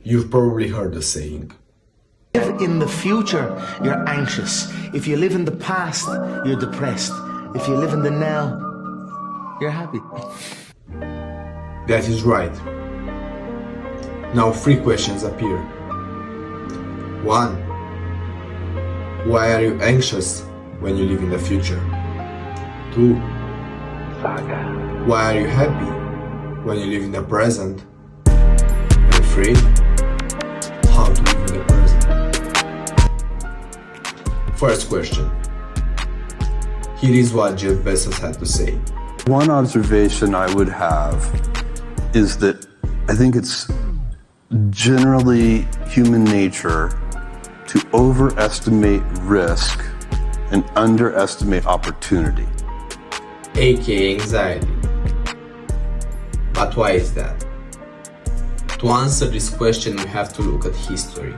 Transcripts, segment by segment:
You've probably heard the saying, If in the future, you're anxious. If you live in the past, you're depressed. If you live in the now, you're happy. that is right. Now 3 questions appear. 1. Why are you anxious when you live in the future? 2. Why are you happy when you live in the present? And 3. How to live in the present? First question. Here is what Jeff Bezos had to say. One observation I would have is that I think it's generally human nature to overestimate risk and underestimate opportunity. aka anxiety. But why is that? To answer this question, we have to look at history,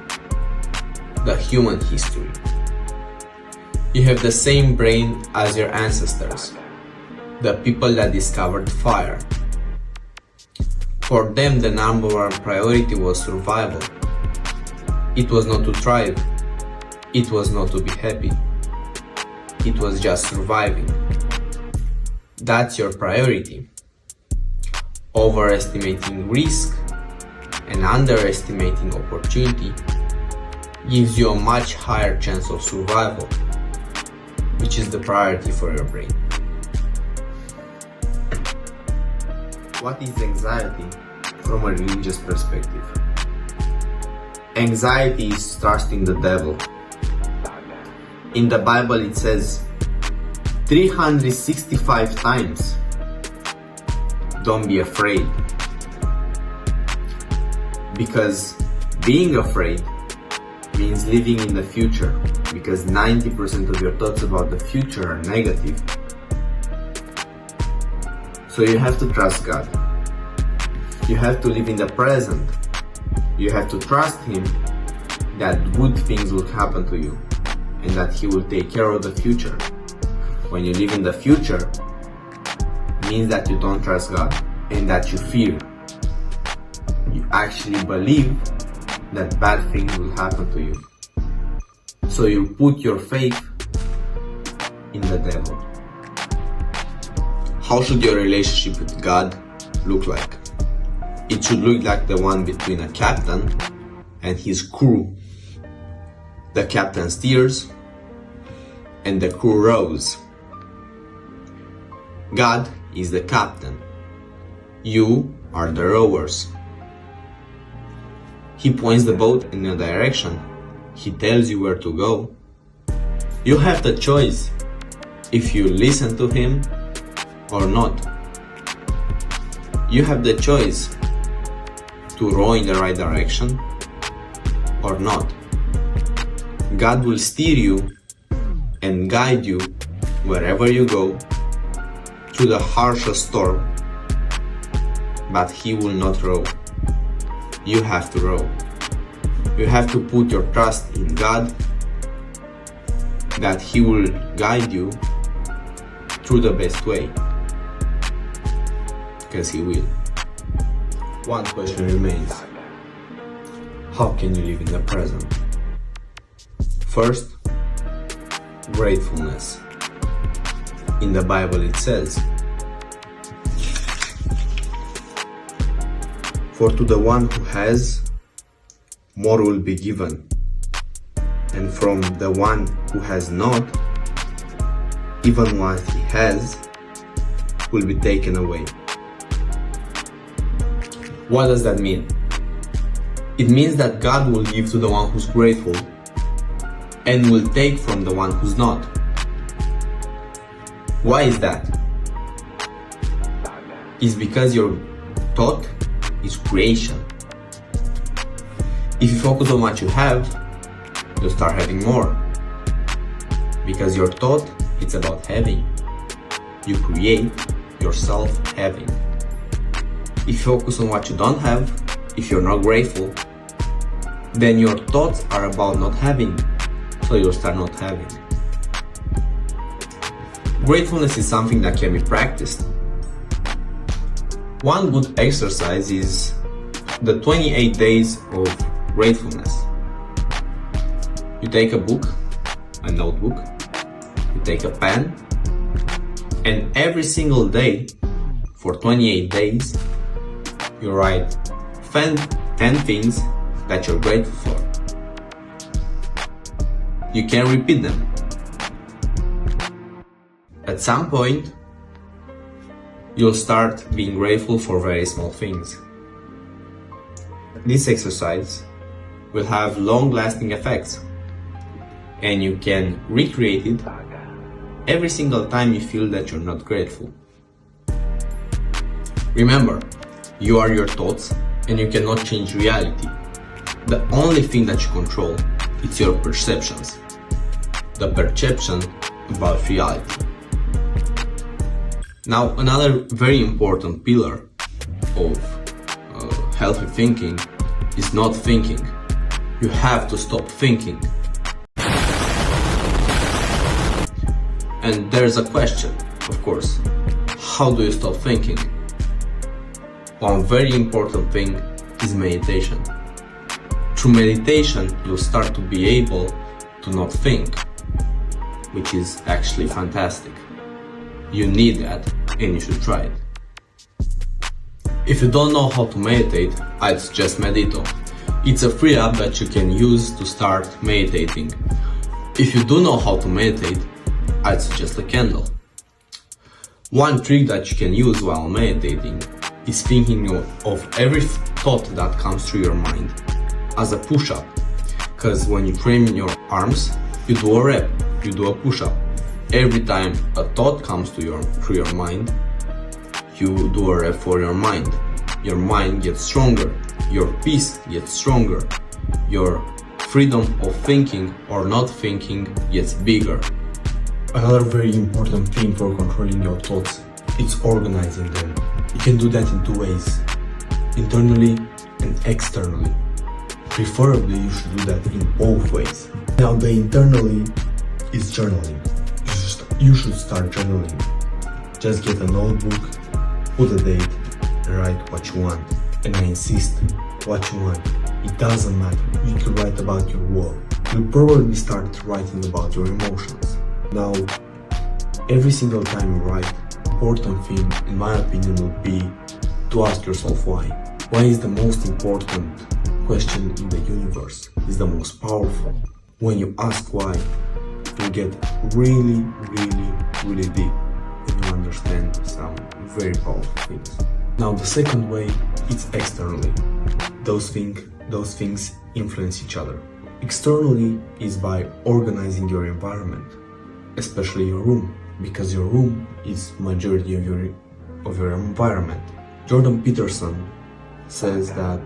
the human history. You have the same brain as your ancestors, the people that discovered fire. For them, the number one priority was survival. It was not to thrive, it was not to be happy, it was just surviving. That's your priority. Overestimating risk and underestimating opportunity gives you a much higher chance of survival, which is the priority for your brain. What is anxiety from a religious perspective? Anxiety is trusting the devil. In the Bible it says 365 times, don't be afraid. Because being afraid means living in the future, because 90% of your thoughts about the future are negative. So you have to trust God. You have to live in the present. You have to trust Him that good things will happen to you and that He will take care of the future. When you live in the future, means that you don't trust God and that you fear. You actually believe that bad things will happen to you. So you put your faith in the devil. How should your relationship with God look like? It should look like the one between a captain and his crew. The captain steers and the crew rows. God is the captain. You are the rowers. He points the boat in a direction. He tells you where to go. You have the choice if you listen to Him or not. You have the choice to row in the right direction or not. God will steer you and guide you wherever you go through the harshest storm, but He will not row. You have to row. You have to put your trust in God that He will guide you through the best way, because He will. One question remains. How can you live in the present? First, gratefulness. In the Bible it says, "For to the one who has, more will be given, and from the one who has not, even what he has will be taken away." What does that mean? It means that God will give to the one who's grateful and will take from the one who's not. Why is that? It's because your thought is creation. If you focus on what you have, you'll start having more. Because your thought, it's about having. You create yourself having. If you focus on what you don't have, if you're not grateful, then your thoughts are about not having, so you'll start not having. Gratefulness is something that can be practiced. One good exercise is the 28 days of gratefulness. You take a book, a notebook, you take a pen, and every single day for 28 days you write 10 things that you're grateful for. You can repeat them. At some point, you'll start being grateful for very small things. This exercise will have long-lasting effects, and you can recreate it every single time you feel that you're not grateful. Remember, you are your thoughts and you cannot change reality. The only thing that you control is your perceptions, the perception about reality. Now, another very important pillar of healthy thinking is not thinking. You have to stop thinking. And there's a question, of course, how do you stop thinking? One very important thing is meditation. Through meditation, you'll start to be able to not think, which is actually fantastic. You need that and you should try it. If you don't know how to meditate, I'd suggest Medito. It's a free app that you can use to start meditating. If you do know how to meditate, I'd suggest a candle. One trick that you can use while meditating is thinking of every thought that comes through your mind as a push-up. Because when you train your arms, you do a rep, you do a push-up. Every time a thought comes through your mind, you do a rep for your mind. Your mind gets stronger, your peace gets stronger, your freedom of thinking or not thinking gets bigger. Another very important thing for controlling your thoughts is organizing them. You can do that in two ways, internally and externally. Preferably, you should do that in both ways. Now, the internally is journaling. You should start journaling. Just get a notebook, put a date, and write what you want. And I insist, what you want. It doesn't matter. You can write about your world. You'll probably start writing about your emotions. Now, every single time you write, important thing, in my opinion, would be to ask yourself why. Why is the most important question in the universe? Is the most powerful. When you ask why, you get really deep and you understand some very powerful things. Now, the second way is externally. Those things influence each other. Externally is by organizing your environment, especially your room, because your room is majority of your environment. Jordan Peterson says that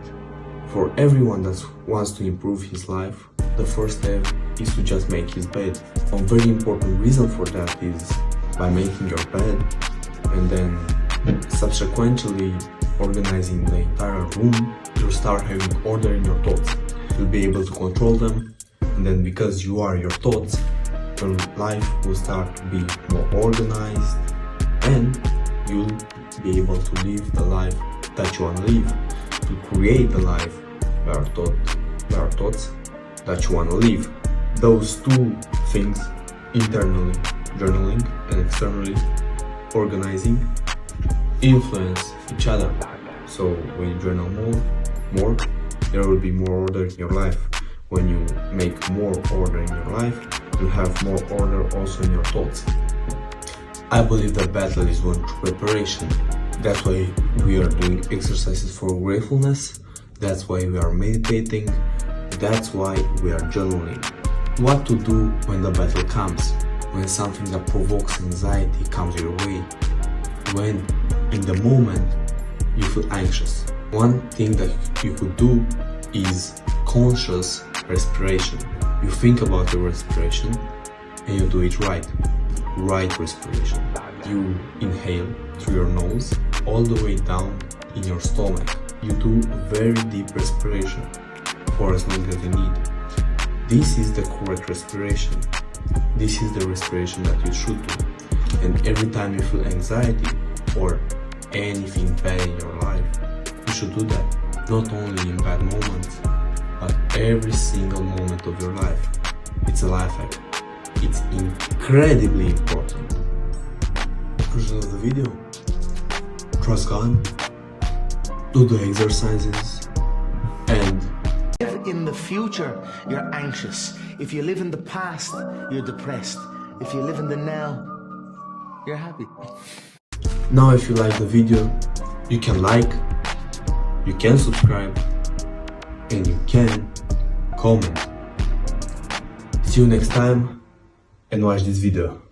for everyone that wants to improve his life, the first step is to just make his bed. One very important reason for that is by making your bed and then subsequently organizing the entire room, you'll start having order in your thoughts. You'll be able to control them, and then because you are your thoughts, your life will start to be more organized and you'll be able to live the life that you want to live, to create the life by our thoughts that you want to live. Those two things, internally journaling and externally organizing, influence each other. So when you journal more, there will be more order in your life. When you make more order in your life, you have more order also in your thoughts. I believe the battle is won through preparation. That's why we are doing exercises for gratefulness. That's why we are meditating. That's why we are journaling. What to do when the battle comes? When something that provokes anxiety comes your way? When in the moment you feel anxious? One thing that you could do is conscious respiration. You think about your respiration and you do it right respiration. You inhale through your nose all the way down in your stomach. You do very deep respiration for as long as you need. This is the correct respiration. This is the respiration that you should do. And every time you feel anxiety or anything bad in your life, you should do that. not only in bad moments, but every single moment of your life. It's a life hack. It's incredibly important. Conclusion of the video: trust God, do the exercises, and In the future, you're anxious. If you live in the past, you're depressed. If you live in the now, you're happy. now if you like the video, you can like, you can subscribe, and you can comment. See you next time and watch this video.